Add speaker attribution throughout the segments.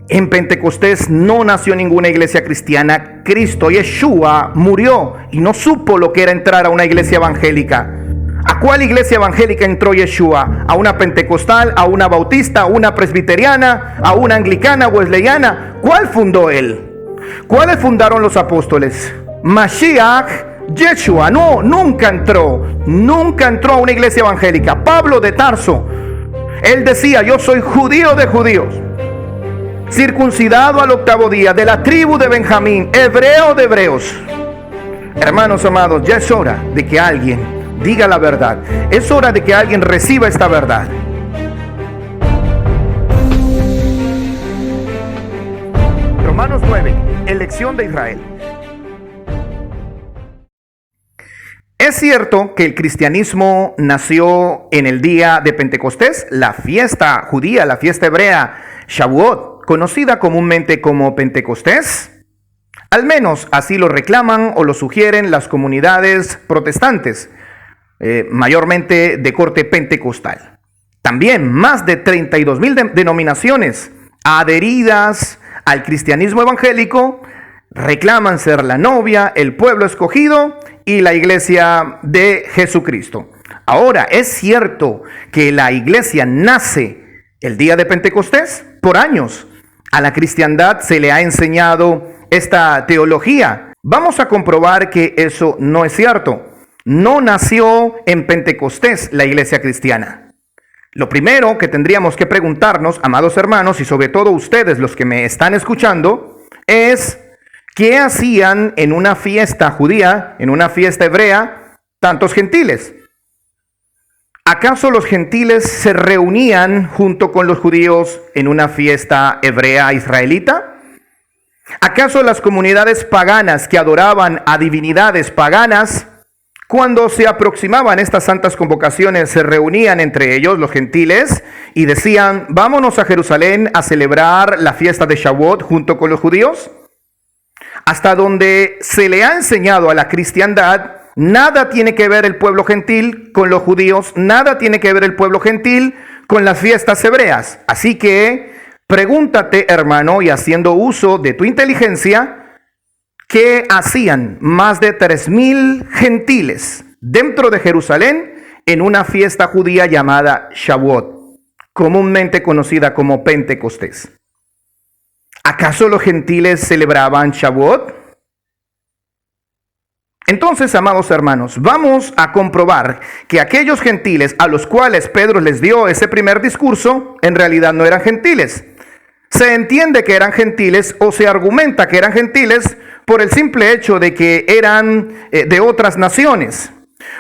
Speaker 1: En Pentecostés no nació ninguna iglesia cristiana. Cristo, Yeshua, murió y no supo lo que era entrar a una iglesia evangélica. ¿A cuál iglesia evangélica entró Yeshua? ¿A una pentecostal? ¿A una bautista? ¿A una presbiteriana? ¿A una anglicana, wesleyana? ¿Cuál fundó él? ¿Cuáles fundaron los apóstoles? Mashiach, Yeshua. No, nunca entró a una iglesia evangélica. Pablo de Tarso, él decía: yo soy judío de judíos, circuncidado al 8º día, de la tribu de Benjamín, hebreo de hebreos. Hermanos amados, ya es hora de que alguien diga la verdad. Es hora de que alguien reciba esta verdad. Romanos 9, elección de Israel. Es cierto que el cristianismo nació en el día de Pentecostés, la fiesta judía, la fiesta hebrea, Shavuot, conocida comúnmente como Pentecostés. Al menos así lo reclaman o lo sugieren las comunidades protestantes, mayormente de corte pentecostal. También más de 32,000 denominaciones adheridas al cristianismo evangélico reclaman ser la novia, el pueblo escogido y la iglesia de Jesucristo. Ahora, ¿es cierto que la iglesia nace el día de Pentecostés? Por años a la cristiandad se le ha enseñado esta teología. Vamos a comprobar que eso no es cierto. No nació en Pentecostés la iglesia cristiana. Lo primero que tendríamos que preguntarnos, amados hermanos, y sobre todo ustedes los que me están escuchando, es: ¿qué hacían en una fiesta judía, en una fiesta hebrea, tantos gentiles? ¿Acaso los gentiles se reunían junto con los judíos en una fiesta hebrea israelita? ¿Acaso las comunidades paganas que adoraban a divinidades paganas, cuando se aproximaban estas santas convocaciones, se reunían entre ellos, los gentiles, y decían: vámonos a Jerusalén a celebrar la fiesta de Shavuot junto con los judíos? Hasta donde se le ha enseñado a la cristiandad, nada tiene que ver el pueblo gentil con los judíos, nada tiene que ver el pueblo gentil con las fiestas hebreas. Así que pregúntate, hermano, y haciendo uso de tu inteligencia, ¿qué hacían más de 3,000 gentiles dentro de Jerusalén en una fiesta judía llamada Shavuot, comúnmente conocida como Pentecostés? ¿Acaso los gentiles celebraban Shavuot? Entonces, amados hermanos, vamos a comprobar que aquellos gentiles a los cuales Pedro les dio ese primer discurso, en realidad no eran gentiles. Se entiende que eran gentiles, o se argumenta que eran gentiles, por el simple hecho de que eran de otras naciones,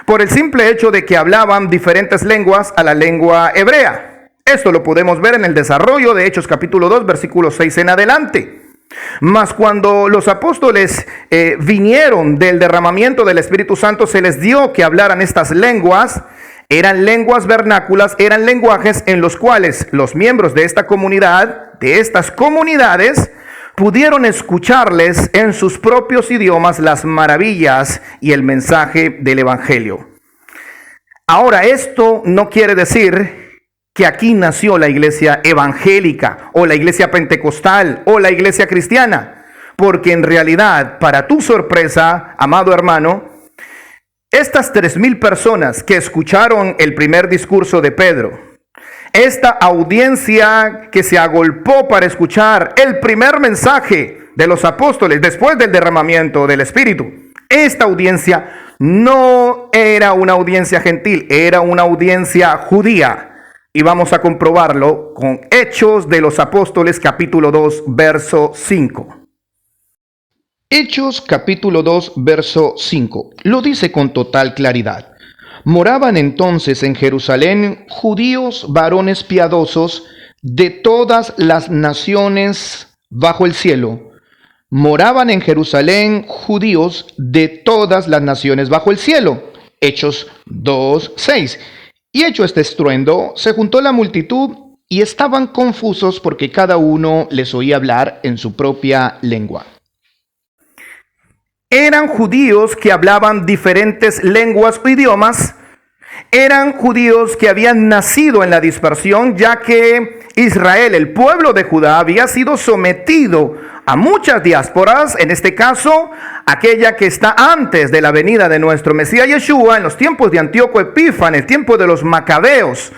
Speaker 1: por el simple hecho de que hablaban diferentes lenguas a la lengua hebrea. Esto lo podemos ver en el desarrollo de Hechos capítulo 2, versículo 6 en adelante. Mas cuando los apóstoles vinieron del derramamiento del Espíritu Santo, se les dio que hablaran estas lenguas. Eran lenguas vernáculas, eran lenguajes en los cuales los miembros de esta comunidad, de estas comunidades, pudieron escucharles en sus propios idiomas las maravillas y el mensaje del Evangelio. Ahora, esto no quiere decir que aquí nació la iglesia evangélica o la iglesia pentecostal o la iglesia cristiana, porque en realidad, para tu sorpresa, amado hermano, estas 3,000 personas que escucharon el primer discurso de Pedro, esta audiencia que se agolpó para escuchar el primer mensaje de los apóstoles después del derramamiento del Espíritu, esta audiencia no era una audiencia gentil, era una audiencia judía. Y vamos a comprobarlo con Hechos de los Apóstoles, capítulo 2, verso 5. Hechos, capítulo 2, verso 5. Lo dice con total claridad. Moraban entonces en Jerusalén judíos varones piadosos de todas las naciones bajo el cielo. Moraban en Jerusalén judíos de todas las naciones bajo el cielo. Hechos 2, 6. Y hecho este estruendo, se juntó la multitud y estaban confusos porque cada uno les oía hablar en su propia lengua. Eran judíos que hablaban diferentes lenguas o idiomas eran judíos que habían nacido en la dispersión, ya que Israel, el pueblo de Judá, había sido sometido a muchas diásporas, en este caso, aquella que está antes de la venida de nuestro Mesías Yeshua, en los tiempos de Antíoco Epífanes, el tiempo de los macabeos.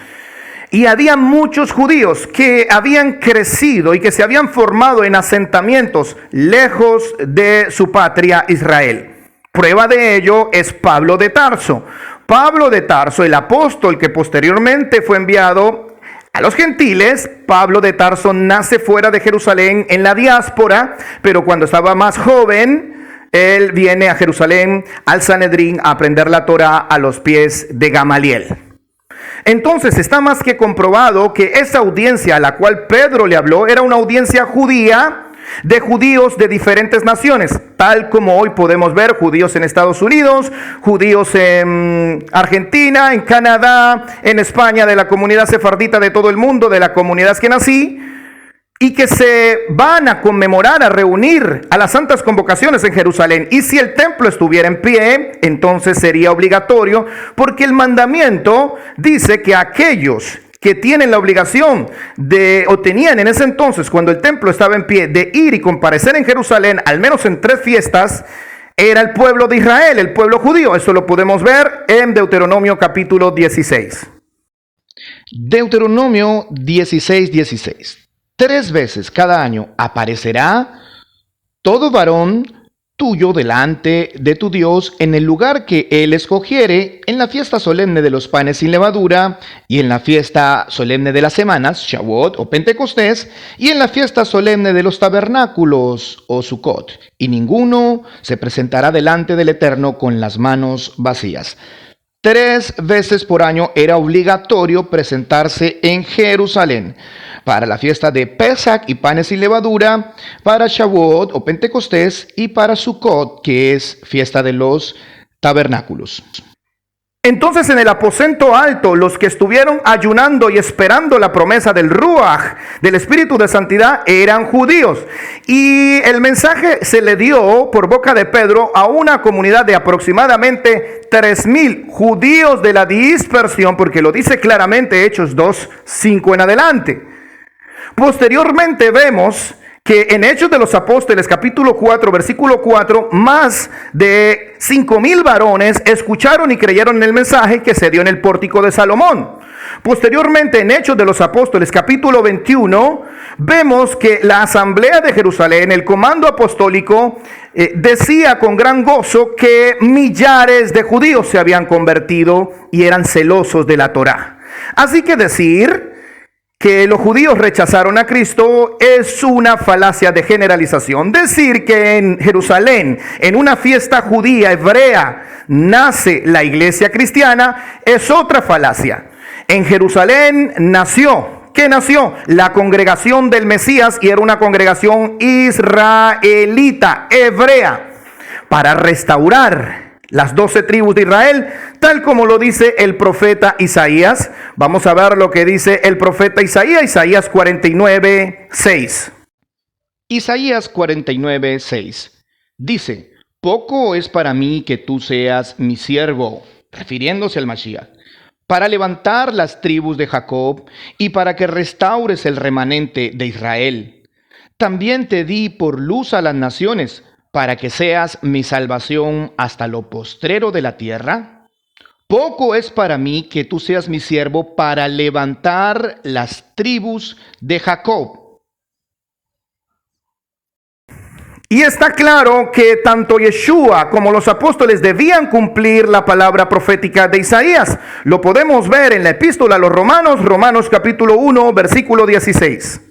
Speaker 1: Y había muchos judíos que habían crecido y que se habían formado en asentamientos lejos de su patria Israel. Prueba de ello es Pablo de Tarso. Pablo de Tarso, el apóstol que posteriormente fue enviado a los gentiles. Pablo de Tarso nace fuera de Jerusalén en la diáspora, pero cuando estaba más joven, él viene a Jerusalén, al Sanedrín, a aprender la Torá a los pies de Gamaliel. Entonces está más que comprobado que esa audiencia a la cual Pedro le habló era una audiencia judía, de judíos de diferentes naciones, tal como hoy podemos ver judíos en Estados Unidos, judíos en Argentina, en Canadá, en España, de la comunidad sefardita de todo el mundo, de la comunidad askenazí, y que se van a conmemorar, a reunir a las santas convocaciones en Jerusalén. Y si el templo estuviera en pie, entonces sería obligatorio, porque el mandamiento dice que aquellos que tienen la obligación de, o tenían en ese entonces, cuando el templo estaba en pie, de ir y comparecer en Jerusalén, al menos en 3 fiestas, era el pueblo de Israel, el pueblo judío. Esto lo podemos ver en Deuteronomio capítulo 16.
Speaker 2: Deuteronomio 16:16. 3 veces cada año aparecerá todo varón tuyo delante de tu Dios en el lugar que Él escogiere, en la fiesta solemne de los panes sin levadura, y en la fiesta solemne de las semanas, Shavuot o Pentecostés, y en la fiesta solemne de los tabernáculos o Sukkot, y ninguno se presentará delante del Eterno con las manos vacías. 3 veces por año era obligatorio presentarse en Jerusalén, para la fiesta de Pesach y panes sin levadura, para Shavuot o Pentecostés y para Sukkot, que es fiesta de los tabernáculos.
Speaker 1: Entonces en el aposento alto, los que estuvieron ayunando y esperando la promesa del Ruach, del Espíritu de Santidad, eran judíos. Y el mensaje se le dio por boca de Pedro a una comunidad de aproximadamente 3,000 judíos de la dispersión, porque lo dice claramente Hechos 2:5 en adelante. Posteriormente vemos que en Hechos de los Apóstoles, capítulo 4, versículo 4, más de 5,000 varones escucharon y creyeron en el mensaje que se dio en el pórtico de Salomón. Posteriormente, en Hechos de los Apóstoles, capítulo 21, vemos que la asamblea de Jerusalén, el comando apostólico, decía con gran gozo que millares de judíos se habían convertido y eran celosos de la Torá. Así que decir que los judíos rechazaron a Cristo es una falacia de generalización. Decir que en Jerusalén, en una fiesta judía hebrea, nace la iglesia cristiana es otra falacia. En Jerusalén nació, ¿qué nació? La congregación del Mesías, y era una congregación israelita, hebrea, para restaurar las 12 tribus de Israel, tal como lo dice el profeta Isaías. Vamos a ver lo que dice el profeta Isaías, Isaías 49:6.
Speaker 2: Isaías 49:6 dice: poco es para mí que tú seas mi siervo, refiriéndose al Mashiach, para levantar las tribus de Jacob y para que restaures el remanente de Israel. También te di por luz a las naciones, para que seas mi salvación hasta lo postrero de la tierra. Poco es para mí que tú seas mi siervo para levantar las tribus de Jacob.
Speaker 1: Y está claro que tanto Yeshua como los apóstoles debían cumplir la palabra profética de Isaías. Lo podemos ver en la epístola a los Romanos, Romanos capítulo 1, versículo 16.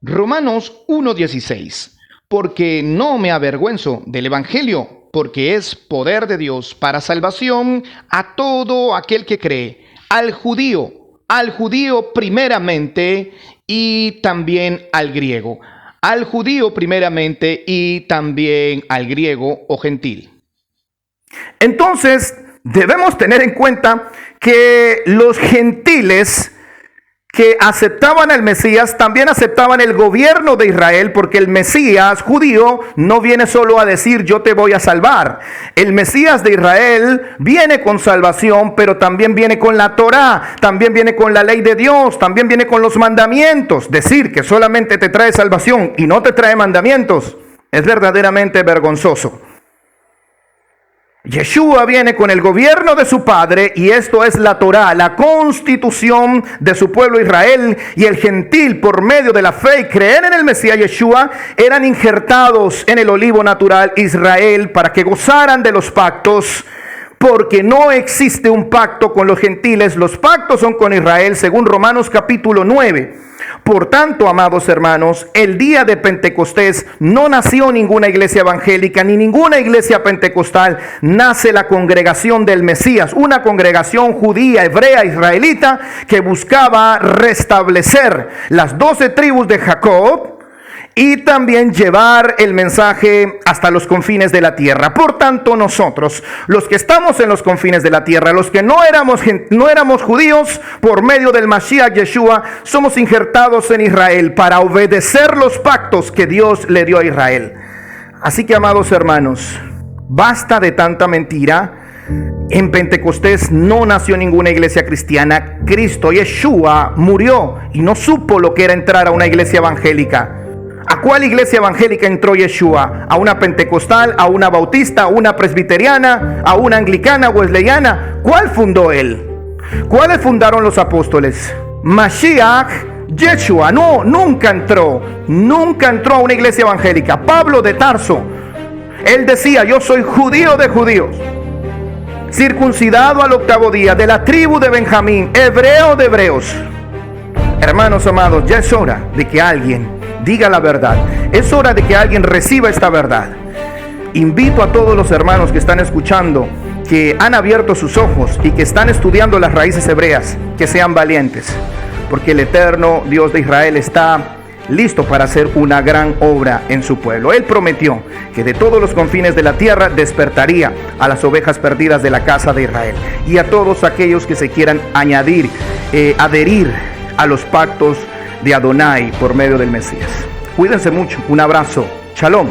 Speaker 2: Romanos 1:16. Porque no me avergüenzo del Evangelio, porque es poder de Dios para salvación a todo aquel que cree, al judío primeramente y también al griego. Al judío primeramente y también al griego o gentil. Entonces, debemos tener en cuenta que los gentiles
Speaker 1: que aceptaban al Mesías también aceptaban el gobierno de Israel, porque el Mesías judío no viene solo a decir yo te voy a salvar. El Mesías de Israel viene con salvación, pero también viene con la Torá, también viene con la ley de Dios, también viene con los mandamientos. Decir que solamente te trae salvación y no te trae mandamientos es verdaderamente vergonzoso. Yeshua viene con el gobierno de su padre, y esto es la Torá, la constitución de su pueblo Israel, y el gentil por medio de la fe y creer en el Mesías Yeshua eran injertados en el olivo natural Israel para que gozaran de los pactos, porque no existe un pacto con los gentiles, los pactos son con Israel, según Romanos capítulo 9. Por tanto, amados hermanos, el día de Pentecostés no nació ninguna iglesia evangélica ni ninguna iglesia pentecostal. Nace la congregación del Mesías, una congregación judía, hebrea, israelita, que buscaba restablecer las 12 tribus de Jacob y también llevar el mensaje hasta los confines de la tierra. Por tanto, nosotros, los que estamos en los confines de la tierra, los que no éramos judíos, por medio del Mashiach Yeshua, somos injertados en Israel para obedecer los pactos que Dios le dio a Israel. Así que, amados hermanos, basta de tanta mentira. En Pentecostés no nació ninguna iglesia cristiana. Cristo, Yeshua, murió y no supo lo que era entrar a una iglesia evangélica. ¿A cuál iglesia evangélica entró Yeshua? ¿A una pentecostal, a una bautista, a una presbiteriana, a una anglicana, wesleyana? ¿Cuál fundó él? ¿Cuáles fundaron los apóstoles? Mashiach Yeshua. No, nunca entró a una iglesia evangélica. Pablo de Tarso, él decía: yo soy judío de judíos, circuncidado al 8º día, de la tribu de Benjamín, hebreo de hebreos. Hermanos amados, ya es hora de que alguien diga la verdad. Es hora de que alguien reciba esta verdad. Invito a todos los hermanos que están escuchando, que han abierto sus ojos y que están estudiando las raíces hebreas, que sean valientes, porque el eterno Dios de Israel está listo para hacer una gran obra en su pueblo. Él prometió que de todos los confines de la tierra despertaría a las ovejas perdidas de la casa de Israel y a todos aquellos que se quieran adherir a los pactos de Adonai por medio del Mesías. Cuídense mucho. Un abrazo. Shalom.